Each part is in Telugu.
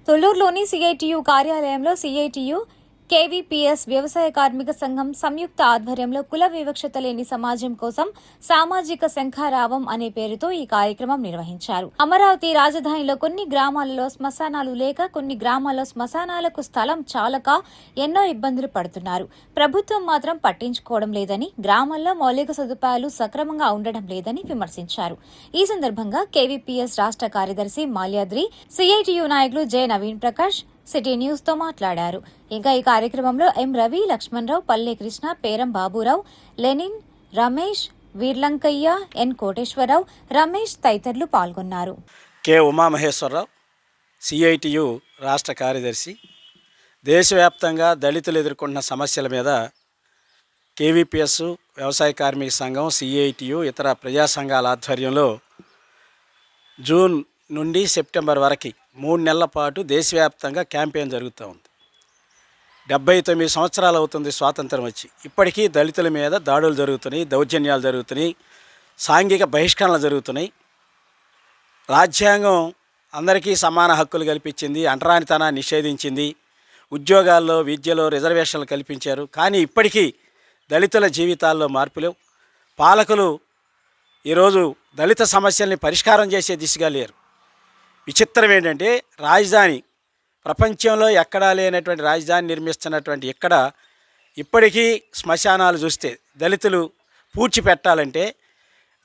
తొల్లూరులోని సిఐటియు కార్యాలయంలో సిఐటియు కేవీపీఎస్ వ్యవసాయ కార్మిక సంఘం సంయుక్త ఆధ్వర్యంలో కుల వివక్షత లేని సమాజం కోసం సామాజిక శంఖారావం అనే పేరుతో ఈ కార్యక్రమం నిర్వహించారు. అమరావతి రాజధానిలో కొన్ని గ్రామాలలో శ్మశానాలు లేక, కొన్ని గ్రామాల్లో శ్మశానాలకు స్థలం చాలక ఎన్నో ఇబ్బందులు పడుతున్నారు. ప్రభుత్వం మాత్రం పట్టించుకోవడం లేదని, గ్రామాల్లో మౌలిక సదుపాయాలు సక్రమంగా ఉండడం లేదని విమర్శించారు. ఈ సందర్భంగా కేవీపీఎస్ రాష్ట్ర కార్యదర్శి మాల్యాద్రి, సిఐటియు నాయకులు J Naveen Prakash city news తో మాట్లాడారు. ఇంకా ఈ కార్యక్రమంలో ఎం రవి, లక్ష్మణరావు, పల్లె కృష్ణ, పేరం బాబురావు, లెనిన్, రమేష్, వీర్లంకయ్య, ఎన్ కోటేశ్వరరావు, రమేష్ తదితరులు పాల్గొన్నారు. కె ఉమామహేశ్వరరావు, సిఐటియు రాష్ట్ర కార్యదర్శి. దేశవ్యాప్తంగా దళితులు ఎదుర్కొంటున్న సమస్యల మీద కేవీపీఎస్ వ్యవసాయ కార్మిక సంఘం, సిఐటియు, ఇతర ప్రజా సంఘాల ఆధ్వర్యంలో జూన్ నుండి సెప్టెంబర్ వరకు 3 నెలల పాటు దేశవ్యాప్తంగా క్యాంపెయిన్ జరుగుతూ ఉంది. 79 సంవత్సరాలు అవుతుంది స్వాతంత్రం వచ్చి. ఇప్పటికీ దళితుల మీద దాడులు జరుగుతున్నాయి, దౌర్జన్యాలు జరుగుతున్నాయి, సాంఘిక బహిష్కరణలు జరుగుతున్నాయి. రాజ్యాంగం అందరికీ సమాన హక్కులు కల్పించింది, అంటరానితనాన్ని నిషేధించింది, ఉద్యోగాల్లో విద్యలో రిజర్వేషన్లు కల్పించారు. కానీ ఇప్పటికీ దళితుల జీవితాల్లో మార్పులు. పాలకులు ఈరోజు దళిత సమస్యల్ని పరిష్కారం చేసే దిశగా లేరు. విచిత్రం ఏంటంటే, రాజధాని ప్రపంచంలో ఎక్కడా లేనటువంటి రాజధాని నిర్మిస్తున్నటువంటి ఇక్కడ ఇప్పటికీ శ్మశానాలు చూస్తే దళితులు పూడ్చిపెట్టాలంటే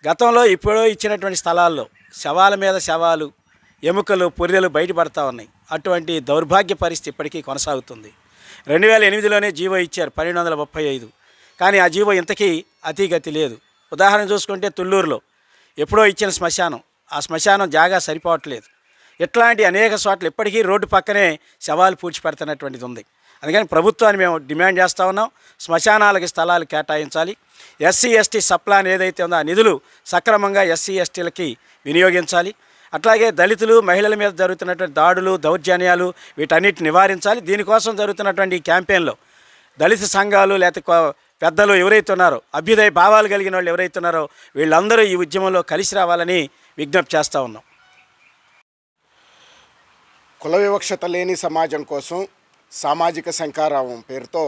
గతంలో ఇప్పుడో ఇచ్చినటువంటి స్థలాల్లో శవాల మీద శవాలు, ఎముకలు, పొర్రెలు బయటపడతా ఉన్నాయి. అటువంటి దౌర్భాగ్య పరిస్థితి ఇప్పటికీ కొనసాగుతుంది. 2008లోనే జీవో ఇచ్చారు 1235, కానీ ఆ జీవో ఇంతకీ అతిగతి లేదు. ఉదాహరణ చూసుకుంటే తుళ్ళూరులో ఎప్పుడో ఇచ్చిన శ్మశానం, ఆ శ్మశానం జాగా సరిపోవట్లేదు. ఇట్లాంటి అనేక చోట్ల ఇప్పటికీ రోడ్డు పక్కనే శవాలు పూడ్చిపెడుతున్నటువంటిది ఉంది. అందుకని ప్రభుత్వాన్ని మేము డిమాండ్ చేస్తూ ఉన్నాం, శ్మశానాలకి స్థలాలు కేటాయించాలి. ఎస్సీ ఎస్టీ సప్లాన్ ఏదైతే ఉందో ఆ నిధులు సక్రమంగా ఎస్సీ ఎస్టీలకి వినియోగించాలి. అట్లాగే దళితులు, మహిళల మీద జరుగుతున్నటువంటి దాడులు, దౌర్జన్యాలు వీటన్నిటిని నివారించాలి. దీనికోసం జరుగుతున్నటువంటి ఈ క్యాంపెయిన్లో దళిత సంఘాలు లేకపోతే పెద్దలు ఎవరైతే ఉన్నారో, అభ్యుదయ భావాలు కలిగిన వాళ్ళు ఎవరైతే ఉన్నారో వీళ్ళందరూ ఈ ఉద్యమంలో కలిసి రావాలని విజ్ఞప్తి చేస్తూ ఉన్నాం. కుల వివక్షత లేని సమాజం కోసం సామాజిక శంఖారావం పేరుతో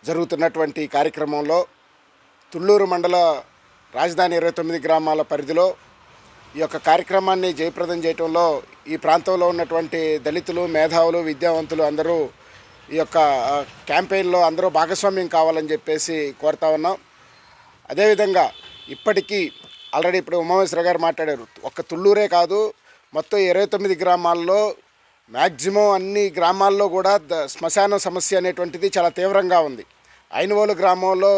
జరుగుతున్నటువంటి కార్యక్రమంలో తుళ్ళూరు మండల రాజధాని 29 గ్రామాల పరిధిలో ఈ యొక్క కార్యక్రమాన్ని జయప్రదం చేయడంలో ఈ ప్రాంతంలో ఉన్నటువంటి దళితులు, మేధావులు, విద్యావంతులు అందరూ ఈ యొక్క క్యాంపెయిన్లో అందరూ భాగస్వామ్యం కావాలని చెప్పేసి కోరుతా ఉన్నాం. అదేవిధంగా ఇప్పటికీ ఆల్రెడీ ఇప్పుడు ఉమామేశ్వర గారు మాట్లాడారు, ఒక్క తుళ్ళూరే కాదు మొత్తం 29 గ్రామాల్లో మ్యాక్సిమం అన్ని గ్రామాల్లో కూడా శ్మశాన సమస్య అనేటువంటిది చాలా తీవ్రంగా ఉంది. ఐనవోలు గ్రామంలో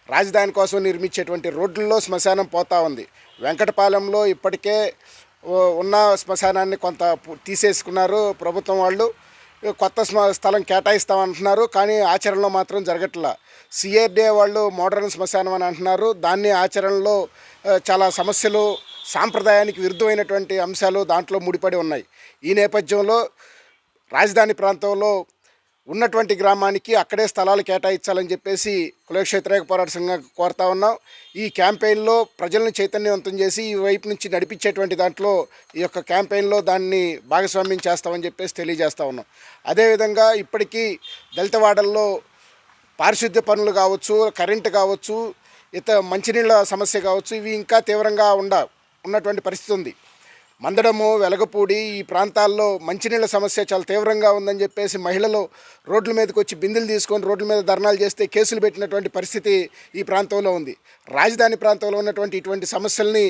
రాజధాని కోసం నిర్మించేటువంటి రోడ్లలో శ్మశానం పోతూ ఉంది. వెంకటపాలెంలో ఇప్పటికే ఉన్న శ్మశానాన్ని కొంత తీసేసుకున్నారు ప్రభుత్వం వాళ్ళు, కొత్త స్థలం కేటాయిస్తామంటున్నారు, కానీ ఆచరణలో మాత్రం జరగట్లా. సిఆర్డీఏ వాళ్ళు మోడర్న్ శ్మశానం అని అంటున్నారు, దాన్ని ఆచరణలో చాలా సమస్యలు, సాంప్రదాయానికి విరుద్ధమైనటువంటి అంశాలు దాంట్లో ముడిపడి ఉన్నాయి. ఈ నేపథ్యంలో రాజధాని ప్రాంతంలో ఉన్నటువంటి గ్రామానికి అక్కడే స్థలాలు కేటాయించాలని చెప్పేసి కులవివక్ష వ్యతిరేక పోరాట సంఘం కోరుతా ఉన్నాం. ఈ క్యాంపెయిన్లో ప్రజలను చైతన్యవంతం చేసి ఈ వైపు నుంచి నడిపించేటువంటి దాంట్లో ఈ యొక్క క్యాంపెయిన్లో దాన్ని భాగస్వామ్యం చేస్తామని చెప్పేసి తెలియజేస్తూ ఉన్నాం. అదేవిధంగా ఇప్పటికీ దళితవాడల్లో పారిశుద్ధ్య పనులు కావచ్చు, కరెంటు కావచ్చు, మంచినీళ్ళ సమస్య కావచ్చు, ఇవి ఇంకా తీవ్రంగా ఉన్నటువంటి పరిస్థితి ఉంది. మందడము, వెలగపూడి ఈ ప్రాంతాల్లో మంచినీళ్ళ సమస్య చాలా తీవ్రంగా ఉందని చెప్పేసి మహిళలు రోడ్ల మీదకి వచ్చి బిందెలు తీసుకొని రోడ్ల మీద ధర్నాలు చేస్తే కేసులు పెట్టినటువంటి పరిస్థితి ఈ ప్రాంతంలో ఉంది. రాజధాని ప్రాంతంలో ఉన్నటువంటి ఇటువంటి సమస్యల్ని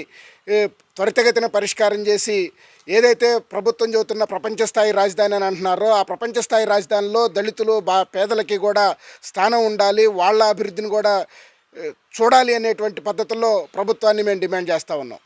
త్వరితగతిన పరిష్కారం చేసి ఏదైతే ప్రభుత్వం చెబుతున్న ప్రపంచ స్థాయి రాజధాని అని అంటున్నారో ఆ ప్రపంచ స్థాయి రాజధానిలో దళితులు, పేదలకి కూడా స్థానం ఉండాలి, వాళ్ళ అభివృద్ధిని కూడా చూడాలి అనేటువంటి పద్ధతుల్లో ప్రభుత్వాన్ని మేము డిమాండ్ చేస్తూ ఉన్నాం.